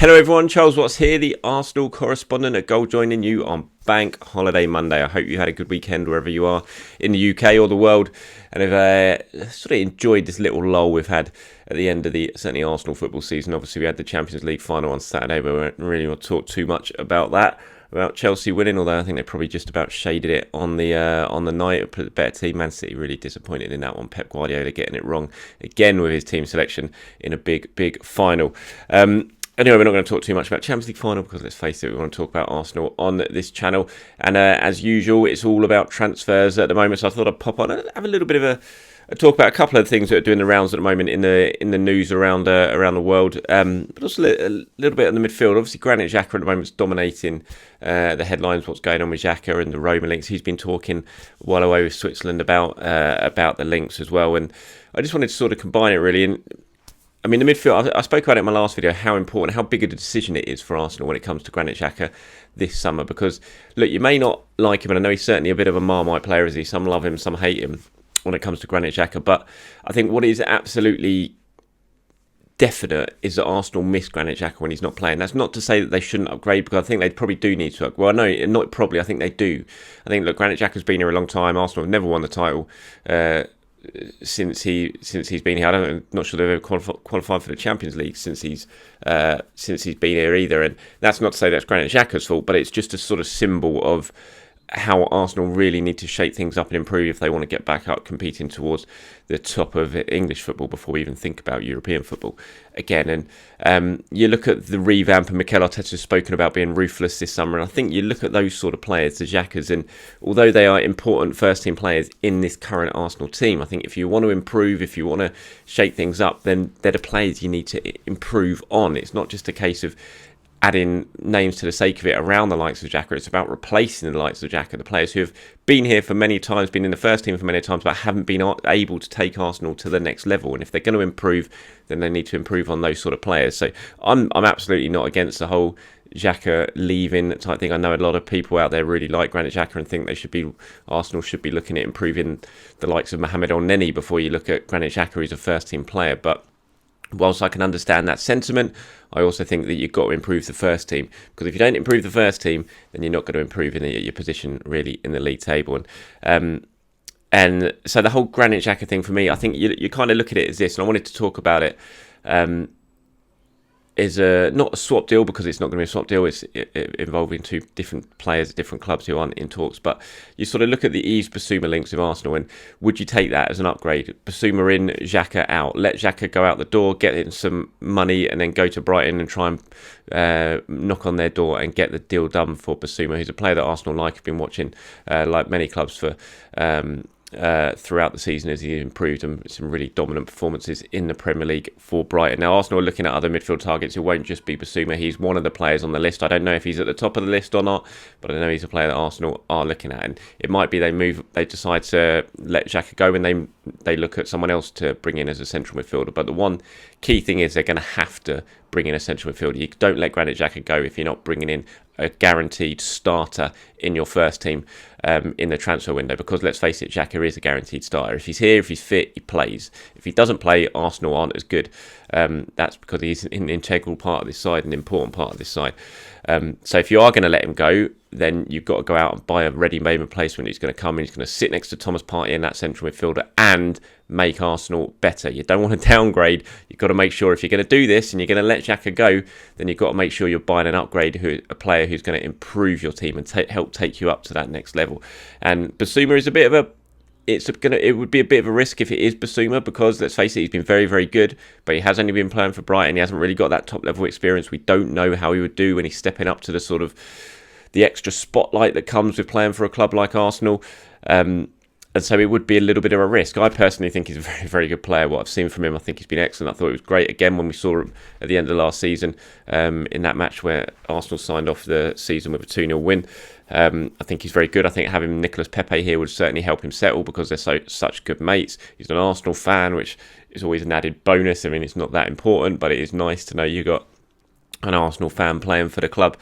Hello everyone, Charles Watts here, the Arsenal correspondent at Goal, joining you on Bank Holiday Monday. I hope you had a good weekend wherever you are in the UK or the world, and have sort of enjoyed this little lull we've had at the end of the certainly Arsenal football season. Obviously we had the Champions League final on Saturday, but we don't really want to talk too much about that, about Chelsea winning, although I think they probably just about shaded it on the night. A better team. Man City really disappointed in that one. Pep Guardiola getting it wrong again with his team selection in a big final. Anyway, we're not going to talk too much about Champions League final because, let's face it, we want to talk about Arsenal on this channel. And as usual, it's all about transfers at the moment. So I thought I'd pop on and have a little bit of a talk about a couple of things that are doing the rounds at the moment in the news around the world. But also a little bit on the midfield. Obviously, Granit Xhaka at the moment is dominating the headlines. What's going on with Xhaka and the Roma links? He's been talking while away with Switzerland about the links as well. And I just wanted to sort of combine it really. And I mean, the midfield, I spoke about it in my last video, how important, how big a decision it is for Arsenal when it comes to Granit Xhaka this summer. Because, look, you may not like him, and I know he's certainly a bit of a Marmite player, is he? Some love him, some hate him when it comes to Granit Xhaka. But I think what is absolutely definite is that Arsenal miss Granit Xhaka when he's not playing. That's not to say that they shouldn't upgrade, because I think they probably do need to upgrade. Well, no, not probably, I think they do. I think, look, Granit Xhaka's been here a long time. Arsenal have never won the title since he's been here. I'm not sure they've ever qualified for the Champions League since he's been here either. And that's not to say that's Granit Xhaka's fault, but it's just a sort of symbol of how Arsenal really need to shake things up and improve if they want to get back up competing towards the top of English football before we even think about European football again. And you look at the revamp, and Mikel Arteta has spoken about being ruthless this summer, and I think you look at those sort of players, the Xhakas, and although they are important first team players in this current Arsenal team, I think if you want to improve, if you want to shake things up, then they're the players you need to improve on. It's not just a case of adding names to the sake of it around the likes of Xhaka. It's about replacing the likes of Xhaka, the players who have been here for many times, been in the first team for many times, but haven't been able to take Arsenal to the next level. And if they're going to improve, then they need to improve on those sort of players. So I'm absolutely not against the whole Xhaka leaving type thing. I know a lot of people out there really like Granit Xhaka and think Arsenal should be looking at improving the likes of Mohamed El-Neni before you look at Granit Xhaka, who's a first team player. But whilst I can understand that sentiment, I also think that you've got to improve the first team, because if you don't improve the first team, then you're not going to improve in your position really in the league table. And so the whole Granit Xhaka thing for me, I think you kind of look at it as this, and I wanted to talk about it is not a swap deal, because it's not going to be a swap deal. It's involving two different players at different clubs who aren't in talks. But you sort of look at the Yves Bissouma links with Arsenal, and would you take that as an upgrade? Bissouma in, Xhaka out. Let Xhaka go out the door, get in some money, and then go to Brighton and try and knock on their door and get the deal done for Bissouma, who's a player that Arsenal have been watching, like many clubs, for throughout the season as he improved, and some really dominant performances in the Premier League for Brighton. Now Arsenal are looking at other midfield targets. It won't just be Bissouma. He's one of the players on the list. I don't know if he's at the top of the list or not, but I know he's a player that Arsenal are looking at, and it might be they decide to let Xhaka go and they look at someone else to bring in as a central midfielder. But the one key thing is they're going to have to bring in a central midfielder. You don't let Granit Xhaka go if you're not bringing in a guaranteed starter in your first team in the transfer window, because let's face it, Xhaka is a guaranteed starter. If he's here, if he's fit, he plays. If he doesn't play, Arsenal aren't as good. That's because he's an integral part of this side, an important part of this side. So if you are going to let him go, then you've got to go out and buy a ready-made replacement who's going to come in, he's going to sit next to Thomas Partey in that central midfielder and make Arsenal better. You don't want to downgrade. You've got to make sure if you're going to do this and you're going to let Xhaka go, then you've got to make sure you're buying an upgrade, a player who's going to improve your team and help take you up to that next level. And Bissouma is a bit of a it would be a bit of a risk if it is Bissouma, because let's face it, he's been very, very good, but he has only been playing for Brighton. He hasn't really got that top level experience. We don't know how he would do when he's stepping up to the sort of the extra spotlight that comes with playing for a club like Arsenal. And so it would be a little bit of a risk. I personally think he's a very, very good player. What I've seen from him, I think he's been excellent. I thought it was great again when we saw him at the end of last season in that match where Arsenal signed off the season with a 2-0 win. I think he's very good. I think having Nicolas Pepe here would certainly help him settle, because they're such good mates. He's an Arsenal fan, which is always an added bonus. I mean, it's not that important, but it is nice to know you got an Arsenal fan playing for the club.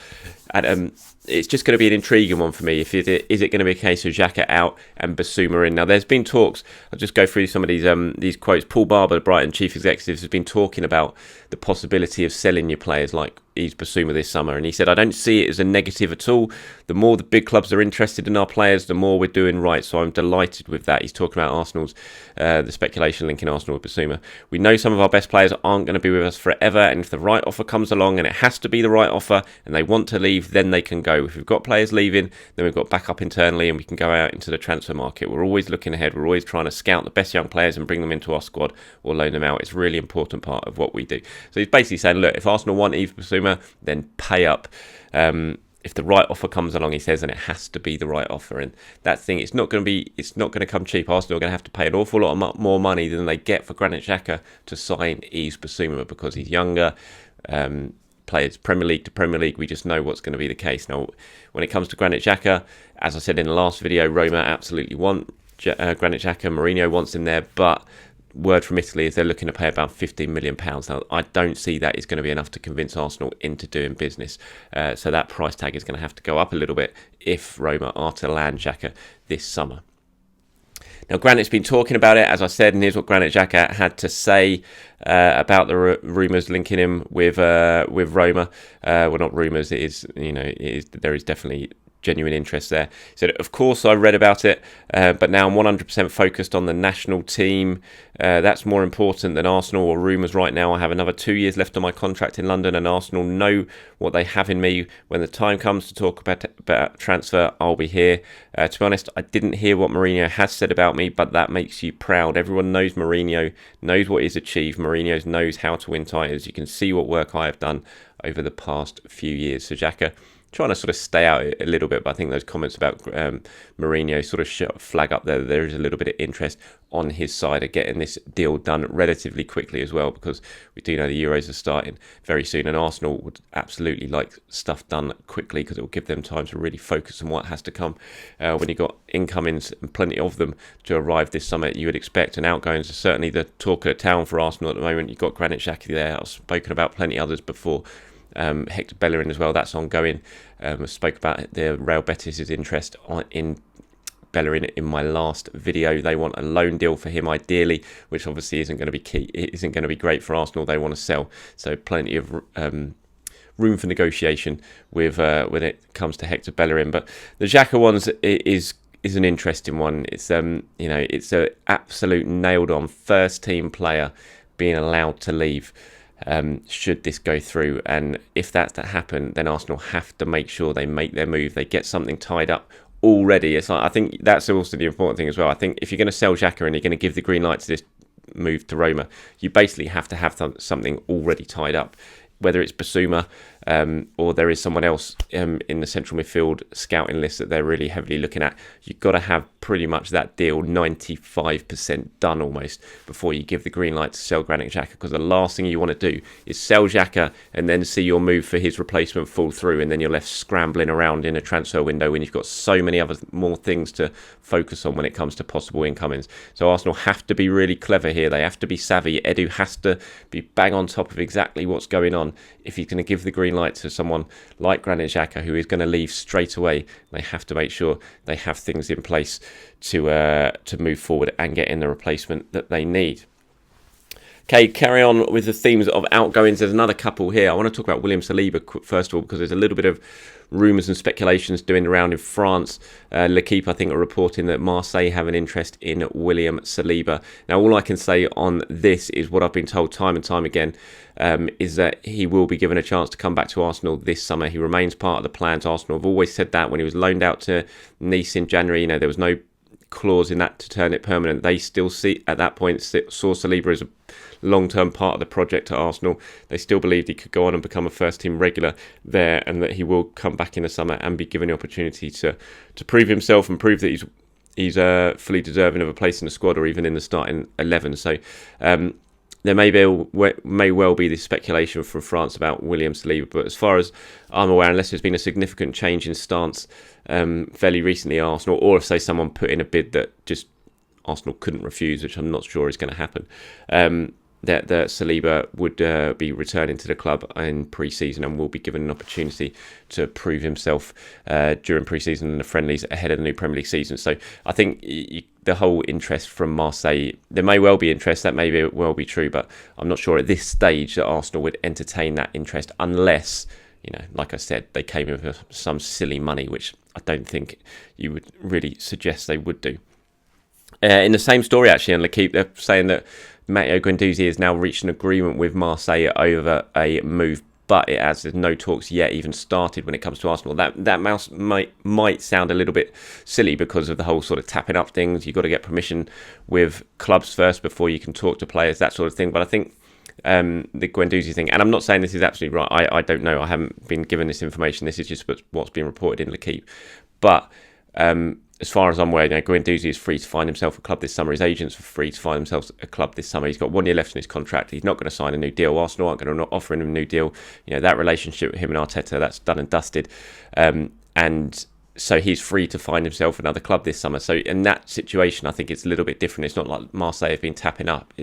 And it's just going to be an intriguing one for me. Is it going to be a case of Xhaka out and Bissouma in? Now, there's been talks. I'll just go through some of these quotes. Paul Barber, the Brighton chief executive, has been talking about the possibility of selling your players like Yves Bissouma this summer, and he said, I don't see it as a negative at all. The more the big clubs are interested in our players, the more we're doing right, so I'm delighted with that. He's talking about Arsenal's, the speculation linking Arsenal with Bissouma. We know some of our best players aren't going to be with us forever, and if the right offer comes along, and it has to be the right offer, and they want to leave, then they can go. If we've got players leaving, then we've got backup internally, and we can go out into the transfer market. We're always looking ahead. We're always trying to scout the best young players and bring them into our squad or loan them out. It's a really important part of what we do. So he's basically saying, look, if Arsenal want Yves Bissouma, then pay up. If the right offer comes along, he says, and it has to be the right offer. And that thing, it's not going to come cheap. Arsenal are going to have to pay an awful lot more money than they get for Granit Xhaka to sign Yves Bissouma because he's younger. Players Premier League to Premier League, we just know what's going to be the case. Now, when it comes to Granit Xhaka, as I said in the last video, Roma absolutely want Granit Xhaka. Mourinho wants him there, but word from Italy is they're looking to pay about £15 million. Now, I don't see that is going to be enough to convince Arsenal into doing business. So that price tag is going to have to go up a little bit if Roma are to land Xhaka this summer. Now, Granit's been talking about it, as I said, and here's what Granit Xhaka had to say about the rumours linking him with Roma. Well, not rumours. There is definitely genuine interest there. He said, of course, I read about it, but now I'm 100% focused on the national team. That's more important than Arsenal or rumours right now. I have another 2 years left on my contract in London, and Arsenal know what they have in me. When the time comes to talk about transfer, I'll be here. To be honest, I didn't hear what Mourinho has said about me, but that makes you proud. Everyone knows Mourinho, knows what he's achieved. Mourinho knows how to win titles. You can see what work I have done over the past few years. So Xhaka trying to sort of stay out a little bit, but I think those comments about Mourinho sort of flag up there is a little bit of interest on his side of getting this deal done relatively quickly as well, because we do know the Euros are starting very soon, and Arsenal would absolutely like stuff done quickly because it will give them time to really focus on what has to come. When you've got incomings and plenty of them to arrive this summer, you would expect, and outgoings are certainly the talk of the town for Arsenal at the moment. You've got Granit Xhaka there. I've spoken about plenty others before. Hector Bellerin as well, that's ongoing. I spoke about the Real Betis' interest in Bellerin in my last video. They want a loan deal for him ideally, which obviously isn't going to be key. It isn't going to be great for Arsenal. They want to sell, so plenty of room for negotiation with when it comes to Hector Bellerin. But the Xhaka ones is an interesting one. It's it's a absolute nailed on first team player being allowed to leave. Should this go through, and if that's to happen, then Arsenal have to make sure they make their move, they get something tied up already. It's like, I think that's also the important thing as well. I think if you're going to sell Xhaka and you're going to give the green light to this move to Roma, you basically have to have something already tied up, whether it's Bissouma or there is someone else in the central midfield scouting list that they're really heavily looking at. You've got to have pretty much that deal 95% done almost before you give the green light to sell Granit Xhaka, because the last thing you want to do is sell Xhaka and then see your move for his replacement fall through, and then you're left scrambling around in a transfer window when you've got so many more things to focus on when it comes to possible incomings. So Arsenal have to be really clever here. They have to be savvy. Edu has to be bang on top of exactly what's going on if he's going to give the green light to someone like Granit Xhaka, who is going to leave straight away. They have to make sure they have things in place to move forward and get in the replacement that they need. Okay, carry on with the themes of outgoings. There's another couple here. I want to talk about William Saliba first of all, because there's a little bit of rumours and speculations doing around in France. L'Equipe, I think, are reporting that Marseille have an interest in William Saliba. Now, all I can say on this is what I've been told time and time again, is that he will be given a chance to come back to Arsenal this summer. He remains part of the plans. Arsenal have always said that. When he was loaned out to Nice in January, there was no clause in that to turn it permanent. They still at that point saw Saliba as a long-term part of the project at Arsenal. They still believed he could go on and become a first-team regular there, and that he will come back in the summer and be given the opportunity to prove himself and prove that he's fully deserving of a place in the squad or even in the starting 11. So there may well be this speculation from France about William Saliba, but as far as I'm aware, unless there's been a significant change in stance fairly recently at Arsenal, or if, say, someone put in a bid that just Arsenal couldn't refuse, which I'm not sure is going to happen, that Saliba would be returning to the club in pre-season and will be given an opportunity to prove himself during pre-season and the friendlies ahead of the new Premier League season. So I think the whole interest from Marseille, there may well be interest, that may well be true, but I'm not sure at this stage that Arsenal would entertain that interest unless, like I said, they came in with some silly money, which I don't think you would really suggest they would do. In the same story, actually, on L'Équipe, they're saying that Matteo Guendouzi has now reached an agreement with Marseille over a move, but there's no talks yet even started when it comes to Arsenal. That mouse might sound a little bit silly because of the whole sort of tapping up things. You've got to get permission with clubs first before you can talk to players, that sort of thing. But I think the Guendouzi thing, and I'm not saying this is absolutely right. I don't know. I haven't been given this information. This is just what's been reported in L'Équipe. But as far as I'm aware, Guendouzi is free to find himself a club this summer. His agents are free to find themselves a club this summer. He's got 1 year left in his contract. He's not going to sign a new deal. Arsenal aren't going to offer him a new deal. That relationship with him and Arteta, that's done and dusted. And so he's free to find himself another club this summer. So in that situation, I think it's a little bit different. It's not like Marseille have been tapping up.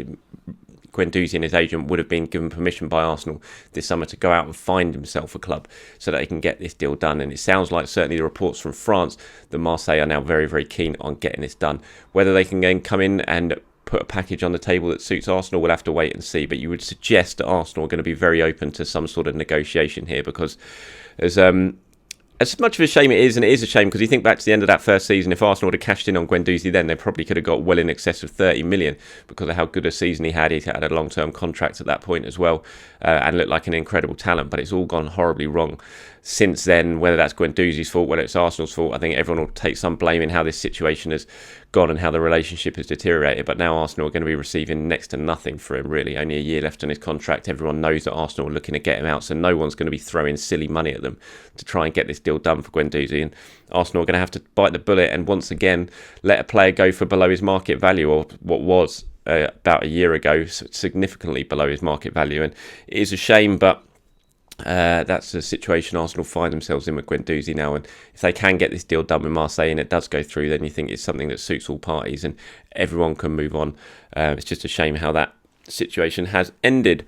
Guendouzi and his agent would have been given permission by Arsenal this summer to go out and find himself a club so that they can get this deal done. And it sounds like certainly the reports from France that Marseille are now very, very keen on getting this done. Whether they can then come in and put a package on the table that suits Arsenal, we'll have to wait and see. But you would suggest that Arsenal are going to be very open to some sort of negotiation here, because as much of a shame it is, and it is a shame because you think back to the end of that first season, if Arsenal would have cashed in on Guendouzi then, they probably could have got well in excess of 30 million because of how good a season he had. He had a long-term contract at that point as well, and looked like an incredible talent, but it's all gone horribly wrong since then. Whether that's Guendouzi's fault, whether it's Arsenal's fault, I think everyone will take some blame in how this situation has gone and how the relationship has deteriorated. But now Arsenal are going to be receiving next to nothing for him, really. Only a year left on his contract. Everyone knows that Arsenal are looking to get him out, so no one's going to be throwing silly money at them to try and get this deal done for Guendouzi. And Arsenal are going to have to bite the bullet and once again let a player go for below his market value, or what was about a year ago significantly below his market value. And it is a shame, but that's the situation Arsenal find themselves in with Guendouzi now. And if they can get this deal done with Marseille and it does go through, then you think it's something that suits all parties and everyone can move on. It's just a shame how that situation has ended.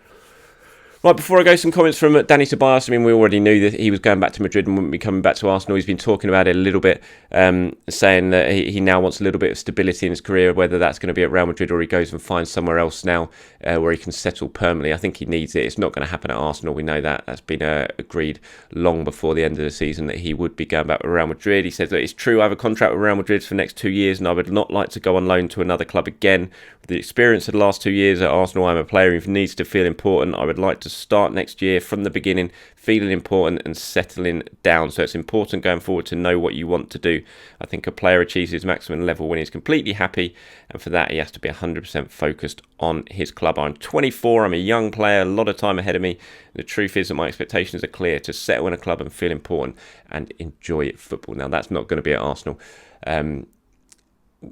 Right, before I go, some comments from Dani Ceballos. I mean, we already knew that he was going back to Madrid and wouldn't be coming back to Arsenal. He's been talking about it a little bit, saying that he now wants a little bit of stability in his career, whether that's going to be at Real Madrid or he goes and finds somewhere else now where he can settle permanently. I think he needs it. It's not going to happen at Arsenal. We know that. That's been agreed long before the end of the season that he would be going back to Real Madrid. He says that it's true, I have a contract with Real Madrid for the next 2 years and I would not like to go on loan to another club again. With the experience of the last 2 years at Arsenal, I'm a player who needs to feel important. I would like to start next year from the beginning, feeling important and settling down. So it's important going forward to know what you want to do. I think a player achieves his maximum level when he's completely happy, and for that he has to be 100% focused on his club. I'm 24, I'm a young player, a lot of time ahead of me. The truth is that my expectations are clear: to settle in a club and feel important and enjoy football. Now that's not going to be at Arsenal.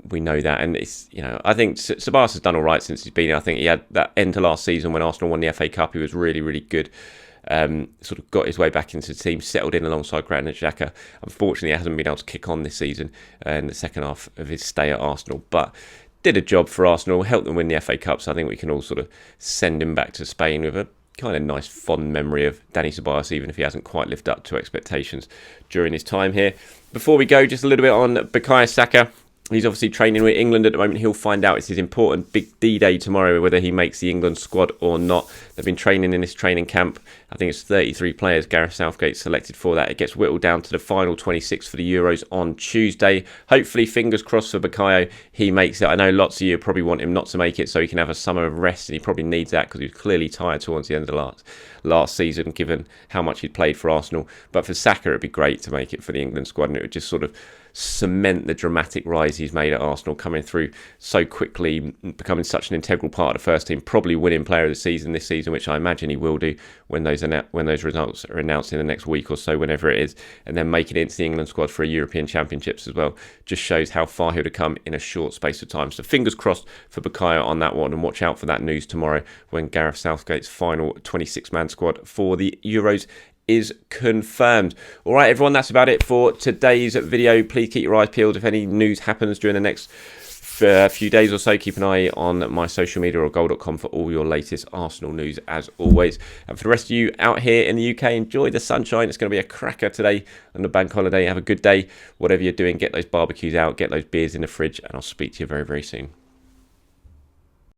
We know that, and it's, I think Ceballos has done all right since he's been here. I think he had that end to last season when Arsenal won the FA Cup. He was really, really good. Sort of got his way back into the team, settled in alongside Granit Xhaka. Unfortunately, he hasn't been able to kick on this season in the second half of his stay at Arsenal, but did a job for Arsenal, helped them win the FA Cup. So I think we can all sort of send him back to Spain with a kind of nice, fond memory of Dani Ceballos, even if he hasn't quite lived up to expectations during his time here. Before we go, just a little bit on Bukayo Saka. He's obviously training with England at the moment. He'll find out. It's his important big D-Day tomorrow, whether he makes the England squad or not. They've been training in this training camp. I think it's 33 players Gareth Southgate selected for that. It gets whittled down to the final 26 for the Euros on Tuesday. Hopefully, fingers crossed for Bukayo, he makes it. I know lots of you probably want him not to make it so he can have a summer of rest, and he probably needs that because he was clearly tired towards the end of the last season, given how much he'd played for Arsenal. But for Saka, it'd be great to make it for the England squad, and it would just sort of cement the dramatic rise he's made at Arsenal, coming through so quickly, becoming such an integral part of the first team, probably winning player of the season this season, which I imagine he will do when those results are announced in the next week or so, whenever it is, and then making it into the England squad for a European Championships as well. Just shows how far he would have come in a short space of time. So fingers crossed for Bukayo on that one, and watch out for that news tomorrow when Gareth Southgate's final 26-man squad for the Euros is confirmed. All right, everyone, that's about it for today's video. Please keep your eyes peeled if any news happens during the next few days or so. Keep an eye on my social media or goal.com for all your latest Arsenal news as always. And for the rest of you out here in the UK, enjoy the sunshine. It's going to be a cracker today on the bank holiday. Have a good day. Whatever you're doing, get those barbecues out, get those beers in the fridge, and I'll speak to you very, very soon.